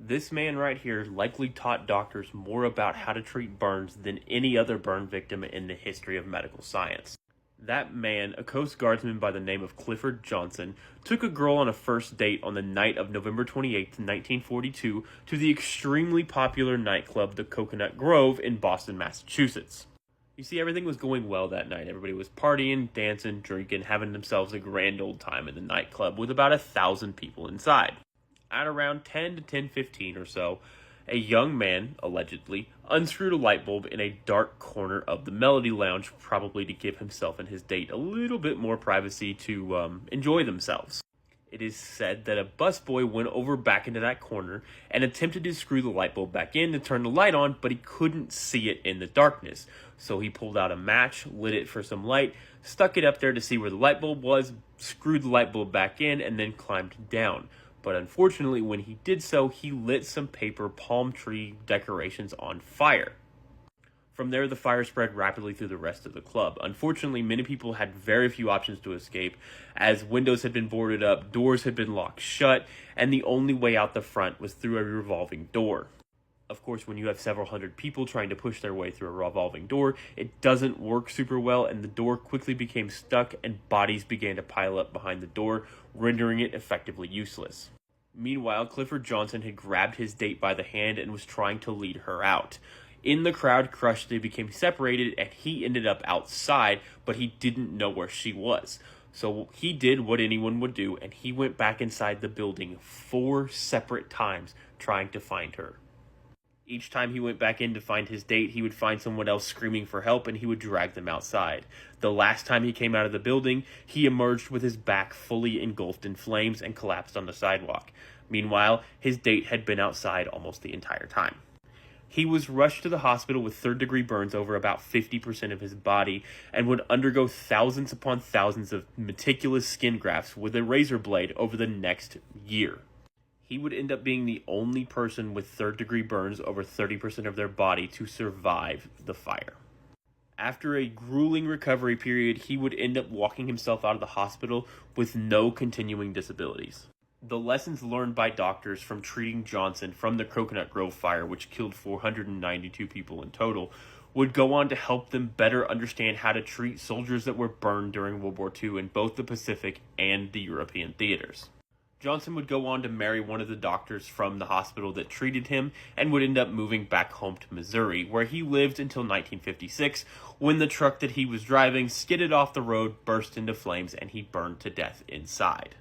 This man right here likely taught doctors more about how to treat burns than any other burn victim in the history of medical science. That man, a Coast Guardsman by the name of Clifford Johnson, took a girl on a first date on the night of November 28, 1942, to the extremely popular nightclub, the Coconut Grove, in Boston, Massachusetts. You see, everything was going well that night. Everybody was partying, dancing, drinking, having themselves a grand old time in the nightclub with about 1,000 people inside. At around 10 to 10:15 or so, a young man, allegedly, unscrewed a light bulb in a dark corner of the Melody Lounge, probably to give himself and his date a little bit more privacy to enjoy themselves. It is said that a busboy went over back into that corner and attempted to screw the light bulb back in to turn the light on, but he couldn't see it in the darkness. So he pulled out a match, lit it for some light, stuck it up there to see where the light bulb was, screwed the light bulb back in, and then climbed down. But unfortunately, when he did so, he lit some paper palm tree decorations on fire. From there, the fire spread rapidly through the rest of the club. Unfortunately, many people had very few options to escape, as windows had been boarded up, doors had been locked shut, and the only way out the front was through a revolving door. Of course, when you have several hundred people trying to push their way through a revolving door, it doesn't work super well, and the door quickly became stuck and bodies began to pile up behind the door, rendering it effectively useless. Meanwhile, Clifford Johnson had grabbed his date by the hand and was trying to lead her out. In the crowd crush, they became separated and he ended up outside, but he didn't know where she was. So he did what anyone would do, and he went back inside the building 4 separate times trying to find her. Each time he went back in to find his date, he would find someone else screaming for help and he would drag them outside. The last time he came out of the building, he emerged with his back fully engulfed in flames and collapsed on the sidewalk. Meanwhile, his date had been outside almost the entire time. He was rushed to the hospital with third-degree burns over about 50% of his body and would undergo thousands upon thousands of meticulous skin grafts with a razor blade over the next year. He would end up being the only person with third-degree burns over 30% of their body to survive the fire. After a grueling recovery period, he would end up walking himself out of the hospital with no continuing disabilities. The lessons learned by doctors from treating Johnson from the Coconut Grove fire, which killed 492 people in total, would go on to help them better understand how to treat soldiers that were burned during World War II in both the Pacific and the European theaters. Johnson would go on to marry one of the doctors from the hospital that treated him and would end up moving back home to Missouri, where he lived until 1956, when the truck that he was driving skidded off the road, burst into flames, and he burned to death inside.